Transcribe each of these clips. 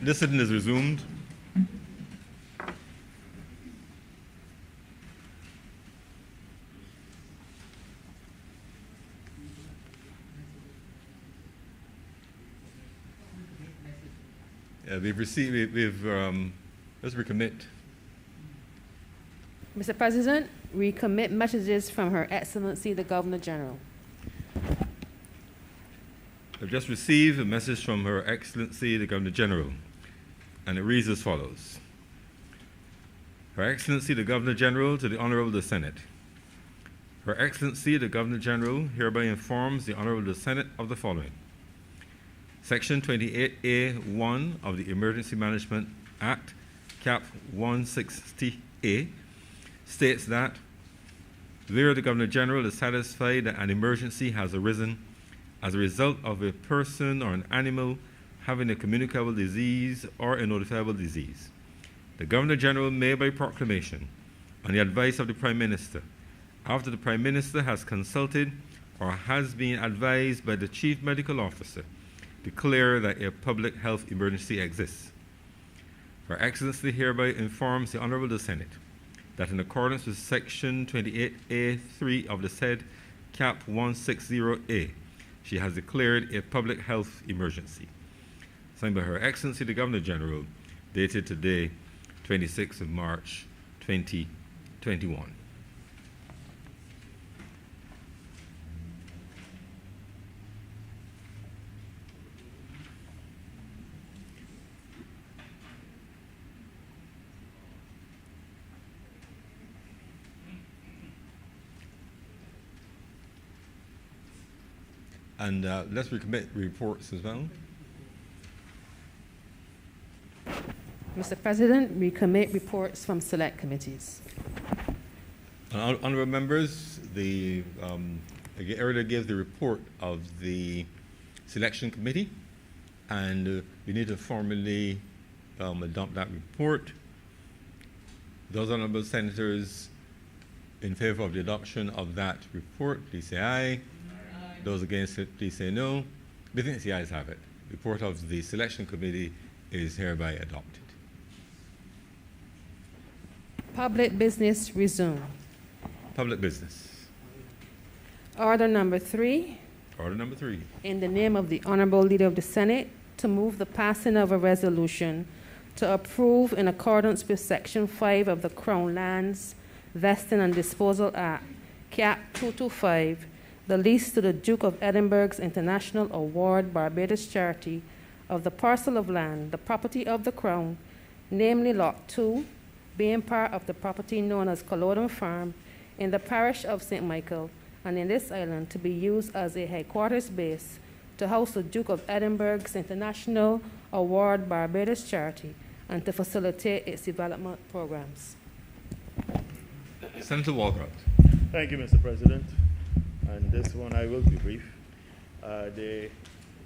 This sitting is resumed. We've received, let's recommit. Mr. President, we commit messages from Her Excellency the Governor General. I've just received a message from Her Excellency the Governor General, and it reads as follows. Her Excellency the Governor General to the Honourable the Senate. Her Excellency the Governor General hereby informs the Honourable the Senate of the following. Section 28A(1) of the Emergency Management Act, Cap 160A, states that where the Governor General is satisfied that an emergency has arisen as a result of a person or an animal having a communicable disease or a notifiable disease, the Governor General may by proclamation, on the advice of the Prime Minister, after the Prime Minister has consulted or has been advised by the Chief Medical Officer, declare that a public health emergency exists. Her Excellency hereby informs the Honourable the Senate that in accordance with Section 28A(3) of the said Cap 160A, she has declared a public health emergency. Signed by Her Excellency the Governor General, dated today, 26th of March, 2021. And let's recommit reports as well. Mr. President, we commit reports from select committees. Honourable members, I already gave the report of the selection committee, and we need to formally adopt that report. Those honourable senators in favour of the adoption of that report, please say aye. Those against it, please say no. We think the ayes have it. The report of the selection committee is hereby adopted. Public business resumed. Public business. Order number 3. Order number 3. In the name of the Honourable Leader of the Senate, to move the passing of a resolution to approve in accordance with Section 5 of the Crown Lands Vesting and Disposal Act, Cap 225, the lease to the Duke of Edinburgh's International Award Barbados Charity of the parcel of land, the property of the Crown, namely Lot 2, being part of the property known as Culloden Farm in the parish of St. Michael, and in this island to be used as a headquarters base to house the Duke of Edinburgh's International Award Barbados Charity and to facilitate its development programs. Senator Walcott. Thank you, Mr. President. And this one I will be brief. The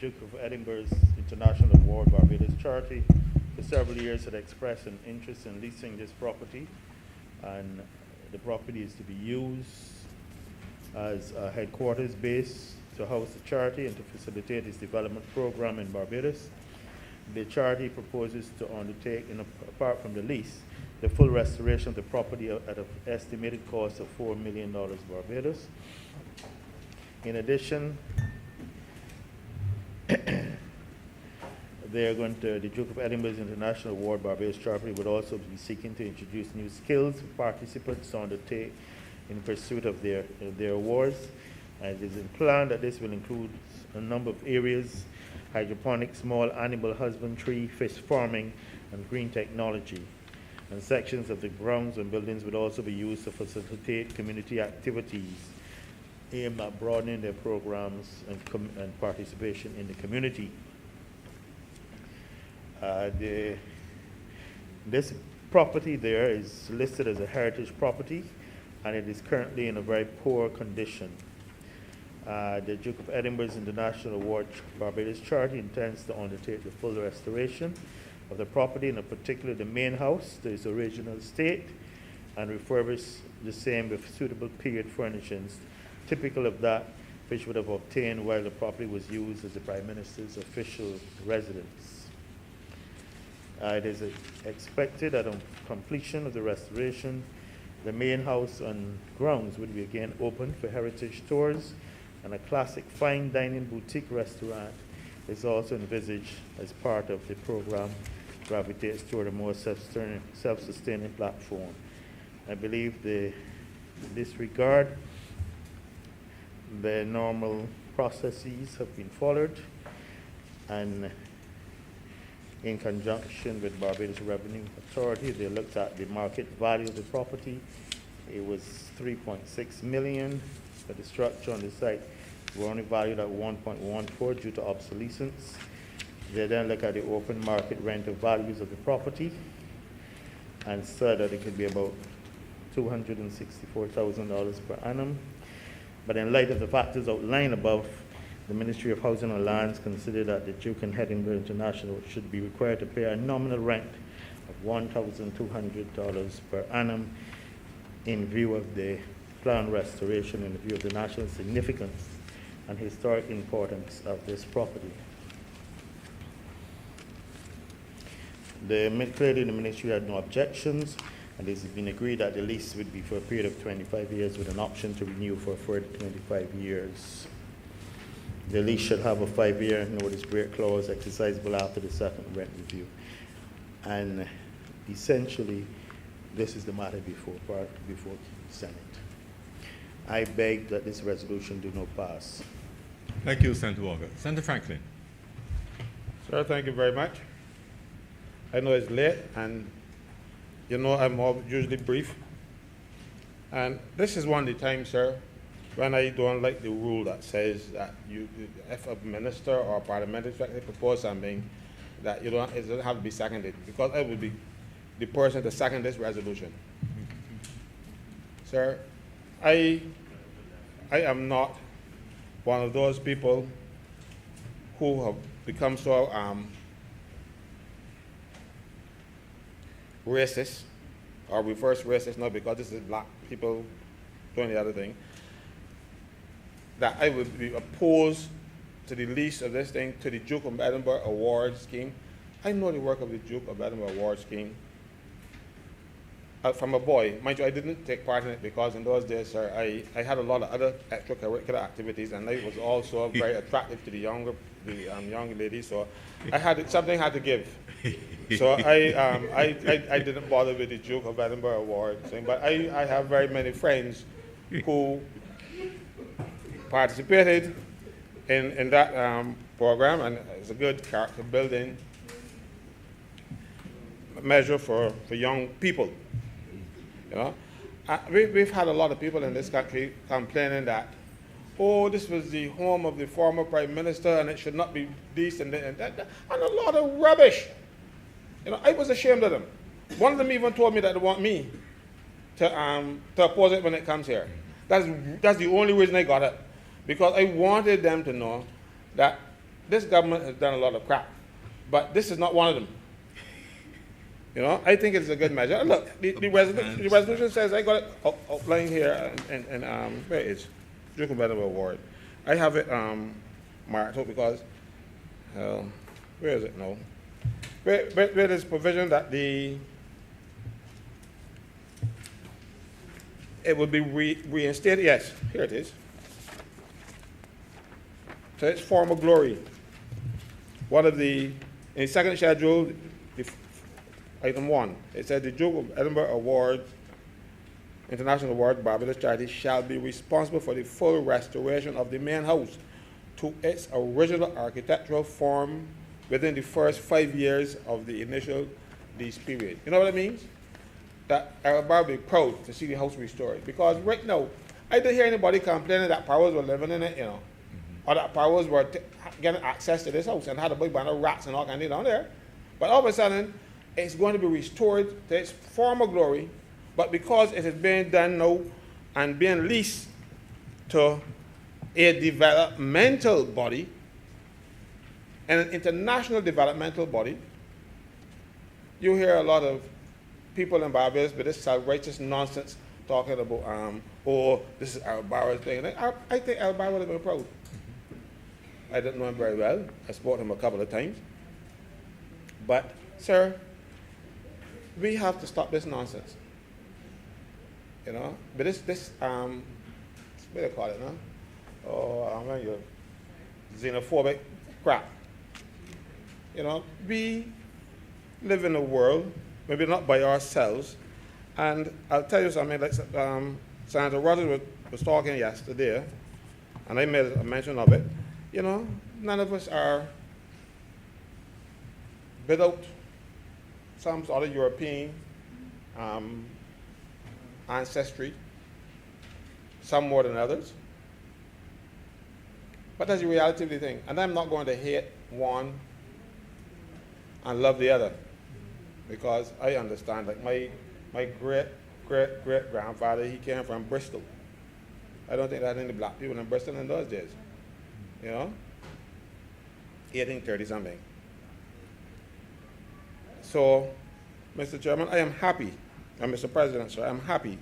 Duke of Edinburgh's International Award Barbados Charity for several years had expressed an interest in leasing this property, and the property is to be used as a headquarters base to house the charity and to facilitate its development program in Barbados. The charity proposes to undertake, apart from the lease, the full restoration of the property at an estimated cost of $4 million Barbados. In addition, the Duke of Edinburgh's International Award Barbados Charity would also be seeking to introduce new skills for participants to undertake in pursuit of their awards. And it is planned that this will include a number of areas: hydroponics, small animal husbandry, fish farming, and green technology. And sections of the grounds and buildings would also be used to facilitate community activities aimed at broadening their programs and participation in the community. This property there is listed as a heritage property, and it is currently in a very poor condition. The Duke of Edinburgh's International Award Barbados Charity intends to undertake the full restoration of the property, and in particular the main house to its original state, and refurbish the same with suitable period furnishings typical of that which would have obtained while the property was used as the Prime Minister's official residence. It is expected that on completion of the restoration, the main house and grounds will be again open for heritage tours, and a classic fine dining boutique restaurant is also envisaged as part of the program, gravitates toward a more self-sustaining platform. I believe in this regard, the normal processes have been followed, and in conjunction with Barbados Revenue Authority, they looked at the market value of the property. It was $3.6 million, but the structure on the site were only valued at $1.14 due to obsolescence. They then looked at the open market rental values of the property and said that it could be about $264,000 per annum. But in light of the factors outlined above, the Ministry of Housing and Lands considered that the Duke and Edinburgh International should be required to pay a nominal rent of $1,200 per annum in view of the planned restoration, in view of the national significance and historic importance of this property. Clearly, the Ministry had no objections, and it has been agreed that the lease would be for a period of 25 years with an option to renew for a further 25 years. The lease should have a 5-year notice break clause exercisable after the second rent review. And essentially, this is the matter before the Senate. I beg that this resolution do not pass. Thank you, Senator Walker. Senator Franklin. Sir, thank you very much. I know it's late, and you know I'm usually brief. And this is one of the times, sir, when I don't like the rule that says that if a minister or a parliamentary secretary propose something, that it doesn't have to be seconded, because I would be the person to second this resolution. Sir, I am not one of those people who have become so racist or reverse racist, not because this is black people doing the other thing, that I would be opposed to the lease of this thing to the Duke of Edinburgh Award Scheme. I know the work of the Duke of Edinburgh Award Scheme from a boy. Mind you, I didn't take part in it because in those days, sir, I had a lot of other extracurricular activities, and I was also very attractive to the young ladies, so something had to give. So I didn't bother with the Duke of Edinburgh Award thing, but I have very many friends who participated in that program, and it's a good character building measure for young people. You know, we've had a lot of people in this country complaining that, oh, this was the home of the former prime minister and it should not be this and that, and a lot of rubbish. You know, I was ashamed of them. One of them even told me that they want me to oppose it when it comes here. That's the only reason I got it, because I wanted them to know that this government has done a lot of crap, but this is not one of them. You know, I think it's a good measure. Look, the resolution says, I got it outlined here, and where is Duke of Edinburgh Award? I have it marked up because, where is it now? Where there's provision that it would be reinstated. Yes, here it is. So it's former glory. One of in the second schedule, Item 1, it said the Duke of Edinburgh Award, International Award, Barbados Charity shall be responsible for the full restoration of the main house to its original architectural form within the first 5 years of the initial lease period. You know what it means? That everybody will be proud to see the house restored. Because right now, I didn't hear anybody complaining that powers were living in it, you know, or that powers were getting access to this house and had a big bunch of rats and all kinds of down there. But all of a sudden, it's going to be restored to its former glory, but because it is being done now and being leased to a developmental body and an international developmental body, you hear a lot of people in Barbados with this self-righteous nonsense talking about, oh, this is Al Barra's thing. I think Al Barra would have been proud. I didn't know him very well. I spoke to him a couple of times. But, sir, we have to stop this nonsense. You know, but this what do they call it, no? Oh, I mean, your xenophobic crap. You know, we live in a world, maybe not by ourselves, and I'll tell you something, like Senator Rogers was talking yesterday, and I made a mention of it. You know, none of us are without some sort of European ancestry, some more than others. But that's the reality of the thing. And I'm not going to hate one and love the other, because I understand, like my great-great-great-grandfather, he came from Bristol. I don't think there had any black people in Bristol in those days, you know, 1830 something. So, Mr. Chairman, I am happy, and Mr. President, sir, I'm happy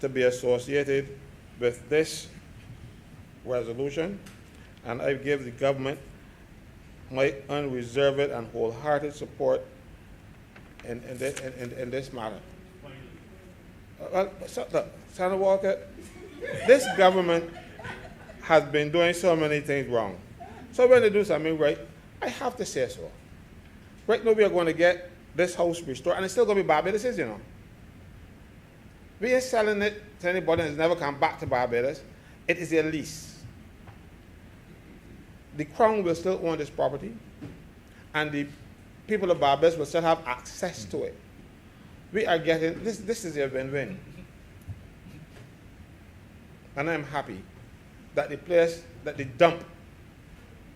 to be associated with this resolution, and I give the government my unreserved and wholehearted support in this matter. Senator Walker, this government has been doing so many things wrong. So when they do something right, I have to say so. Right now we are going to get this house restored, and it's still going to be Barbados, you know. We ain't selling it to anybody that's never come back to Barbados. It is a lease. The Crown will still own this property, and the people of Barbados will still have access to it. We are getting, this is a win-win. And I'm happy that the place, that the dump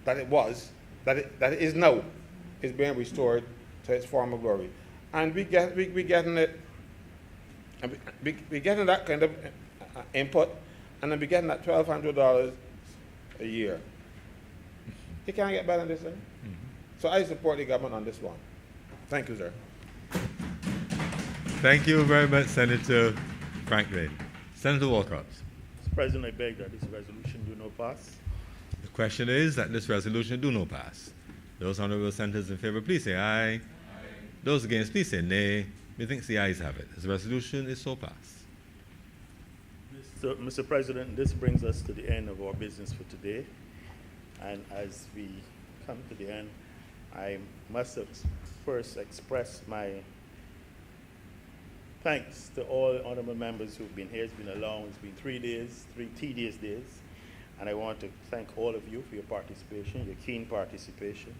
that it was, that it is now, is being restored to its former glory. And we getting it, and we getting that kind of input, and then we getting that $1,200 a year. You can't get better than this thing. Mm-hmm. So I support the government on this one. Thank you, sir. Thank you very much, Senator Franklin. Senator Walcott. Mr. President, I beg that this resolution do not pass. The question is that this resolution do not pass. Those honourable senators in favour, please say aye. Aye. Those against, please say nay. Methinks the ayes have it. This resolution is so passed. Mr. President, this brings us to the end of our business for today. And as we come to the end, I must first express my thanks to all honourable members who've been here. It's been it's been 3 days, 3 tedious days. And I want to thank all of you for your participation, your keen participation.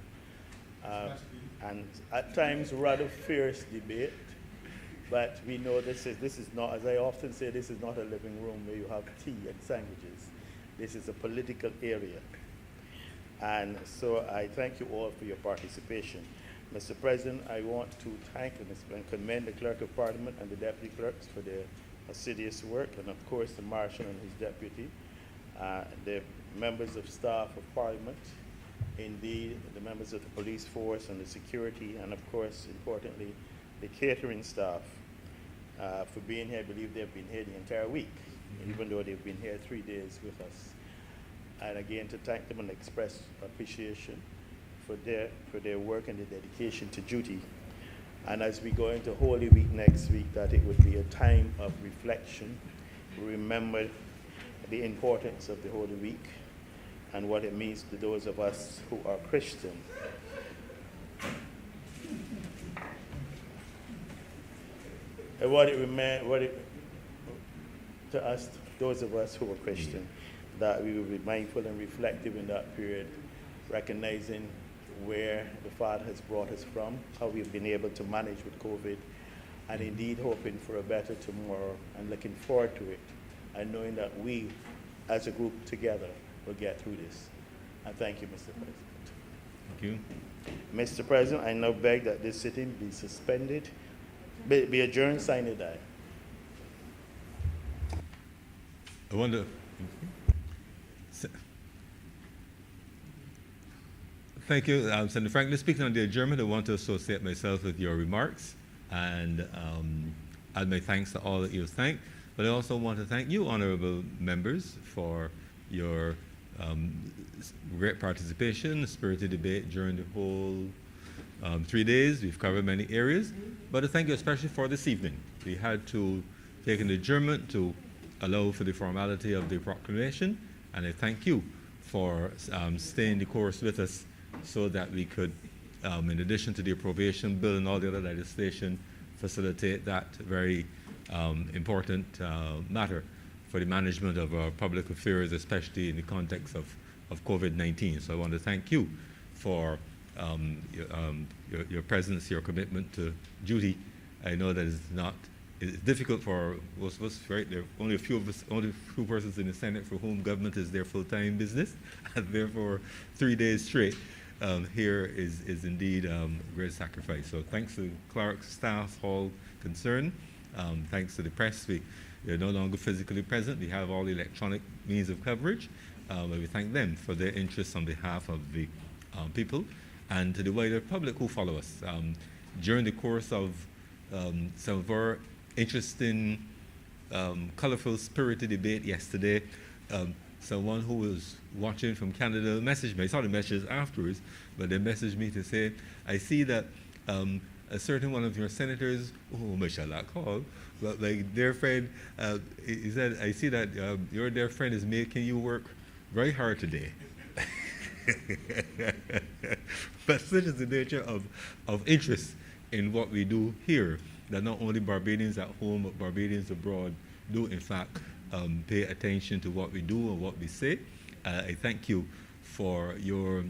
And at times rather fierce debate. But we know this is not, as I often say, this is not a living room where you have tea and sandwiches. This is a political area. And so I thank you all for your participation. Mr. President, I want to thank and commend the Clerk of Parliament and the Deputy Clerks for their assiduous work, and of course the Marshal and his Deputy, the members of staff of Parliament, indeed the members of the police force and the security, and of course, importantly, the catering staff for being here. I believe they've been here the entire week, even though they've been here 3 days with us. And again, to thank them and express appreciation for their work and their dedication to duty. And as we go into Holy Week next week, that it would be a time of reflection. Remember the importance of the Holy Week and what it means to those of us who are Christian. And to us, those of us who are Christian, that we will be mindful and reflective in that period, recognizing where the Father has brought us from, how we've been able to manage with COVID, and indeed hoping for a better tomorrow and looking forward to it, and knowing that we, as a group together, will get through this. And thank you, Mr. President. Thank you. Mr. President, I now beg that this sitting be suspended, be adjourned, sine die. I wonder. Thank you, Senator Franklin. Speaking on the adjournment, I want to associate myself with your remarks and add my thanks to all that you have thanked. But I also want to thank you, honourable members, for your great participation, spirited debate during the whole 3 days. We've covered many areas, but I thank you especially for this evening. We had to take an adjournment to allow for the formality of the proclamation, and I thank you for staying the course with us so that we could, in addition to the appropriation bill and all the other legislation, facilitate that very important matter for the management of our public affairs, especially in the context of COVID-19. So I want to thank you for your presence, your commitment to duty. I know that it's difficult for most of us, right? There are only a few persons in the Senate for whom government is their full-time business, and therefore 3 days straight here is indeed a great sacrifice. So thanks to clerks, staff, all concerned. Thanks to the press. They're no longer physically present. We have all the electronic means of coverage. But we thank them for their interest on behalf of the people, and to the wider public who follow us. During the course of some of our interesting, colorful, spirited debate yesterday, someone who was watching from Canada messaged me. I saw the messages afterwards, but they messaged me to say, I see that a certain one of your senators, I shall not call, but my dear friend, he said, I see that your dear friend is making you work very hard today. But such is the nature of interest in what we do here, that not only Barbadians at home, but Barbadians abroad do in fact pay attention to what we do and what we say. I thank you for your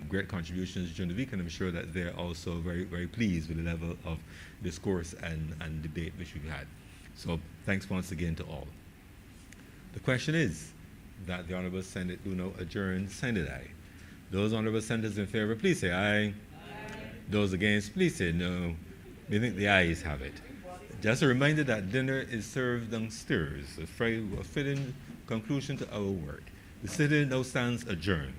great contributions during the week, and I'm sure that they're also very, very pleased with the level of discourse and debate which we've had. So thanks once again to all. The question is that the Honourable Senate do now adjourn, send it aye. Those Honourable Senators in favour, please say aye. Aye. Those against, please say no. We think the ayes have it. Just a reminder that dinner is served downstairs, a fitting conclusion to our work. The sitting now stands adjourned.